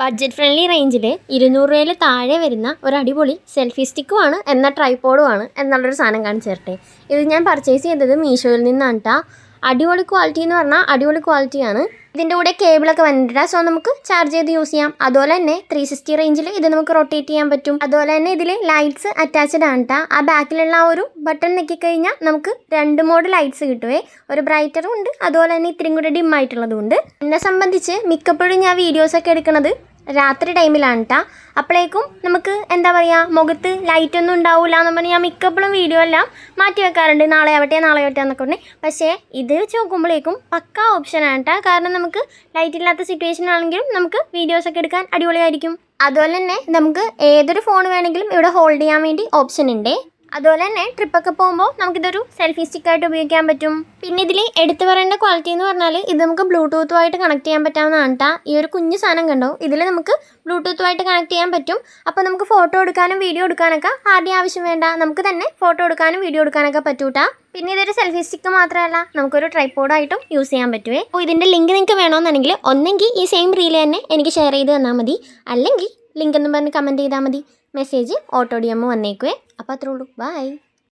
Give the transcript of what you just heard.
Budget friendly റേഞ്ചിൽ 200 രൂപയിൽ താഴെ വരുന്ന ഒരു അടിപൊളി സെൽഫി സ്റ്റിക്കുമാണ് എന്ന ട്രൈപോഡുമാണ് എന്നുള്ളൊരു സാധനം കാണിച്ചു തരട്ടെ. ഇത് ഞാൻ പർച്ചേസ് ചെയ്തത് മീഷോയിൽ നിന്നാണ് കേട്ടോ. അടിപൊളി ക്വാളിറ്റി എന്ന് പറഞ്ഞാൽ അടിപൊളി ക്വാളിറ്റിയാണ്. ഇതിൻ്റെ കൂടെ കേബിളൊക്കെ വന്നിട്ട് സോ നമുക്ക് ചാർജ് ചെയ്ത് യൂസ് ചെയ്യാം. അതുപോലെ തന്നെ 360 റേഞ്ചിൽ ഇത് നമുക്ക് റൊട്ടേറ്റ് ചെയ്യാൻ പറ്റും. അതുപോലെ തന്നെ ഇതിൽ ലൈറ്റ്സ് അറ്റാച്ച്ഡ് ആണ് കേട്ടോ. ആ ബാക്കിലുള്ള ആ ഒരു ബട്ടൺ ഞെക്കിക്കഴിഞ്ഞാൽ നമുക്ക് 2 മോഡ് ലൈറ്റ്സ് കിട്ടുവേ. ഒരു ബ്രൈറ്ററും ഉണ്ട്, അതുപോലെ തന്നെ ഇത്രയും കൂടെ ഡിം ആയിട്ടുള്ളതും ഉണ്ട്. എന്നെ സംബന്ധിച്ച് മിക്കപ്പോഴും ഞാൻ വീഡിയോസൊക്കെ എടുക്കുന്നത് രാത്രി ടൈമിലാണ് കേട്ടോ. അപ്പോഴേക്കും നമുക്ക് എന്താ പറയുക, മുഖത്ത് ലൈറ്റൊന്നും ഉണ്ടാവില്ല എന്ന് പറഞ്ഞാൽ ഞാൻ മിക്കപ്പോഴും വീഡിയോ എല്ലാം മാറ്റി വെക്കാറുണ്ട്, നാളെ ആവട്ടെ എന്നൊക്കെ പറഞ്ഞ്. പക്ഷേ ഇത് വെച്ച് നോക്കുമ്പോഴേക്കും പക്കാ ഓപ്ഷനാണ് കേട്ടോ. കാരണം നമുക്ക് ലൈറ്റ് ഇല്ലാത്ത സിറ്റുവേഷൻ ആണെങ്കിലും നമുക്ക് വീഡിയോസൊക്കെ എടുക്കാൻ അടിപൊളിയായിരിക്കും. അതുപോലെ തന്നെ നമുക്ക് ഏതൊരു ഫോൺ വേണമെങ്കിലും ഇവിടെ ഹോൾഡ് ചെയ്യാൻ വേണ്ടി ഓപ്ഷൻ ഉണ്ട്. അതുപോലെ തന്നെ ട്രിപ്പൊക്കെ പോകുമ്പോൾ നമുക്കിതൊരു സെൽഫി സ്റ്റിക്കായിട്ട് ഉപയോഗിക്കാൻ പറ്റും. പിന്നെ ഇതിൽ എടുത്തു പറയേണ്ട ക്വാളിറ്റി എന്ന് പറഞ്ഞാൽ ഇത് നമുക്ക് ബ്ലൂടൂത്തുമായിട്ട് കണക്ട് ചെയ്യാൻ പറ്റാവുന്നതാണ് കേട്ടോ. ഈ ഒരു കുഞ്ഞു സാധനം കണ്ടോ, ഇതിൽ നമുക്ക് ബ്ലൂടൂത്തുമായിട്ട് കണക്ട് ചെയ്യാൻ പറ്റും. അപ്പോൾ നമുക്ക് ഫോട്ടോ എടുക്കാനും വീഡിയോ എടുക്കാനൊക്കെ ആരുടെയും ആവശ്യം വേണ്ട, നമുക്ക് തന്നെ ഫോട്ടോ എടുക്കാനും വീഡിയോ എടുക്കാനൊക്കെ പറ്റൂട്ടാ. പിന്നെ ഇതൊരു സെൽഫി സ്റ്റിക്ക് മാത്രമല്ല, നമുക്കൊരു ട്രൈപോഡായിട്ടും യൂസ് ചെയ്യാൻ പറ്റുമേ. അപ്പോൾ ഇതിൻ്റെ ലിങ്ക് നിങ്ങൾക്ക് വേണമെന്നുണ്ടെങ്കിൽ ഒന്നെങ്കിൽ ഈ സെയിം റീൽ തന്നെ എനിക്ക് ഷെയർ ചെയ്ത് തന്നാൽ മതി, അല്ലെങ്കിൽ ലിങ്ക് എന്ന് പറഞ്ഞ് കമൻറ്റ് ചെയ്താൽ മതി. Message auto DM വന്നേക്കുവേ. അപ്പോൾ അത്രേ ഉള്ളൂ. ബൈ.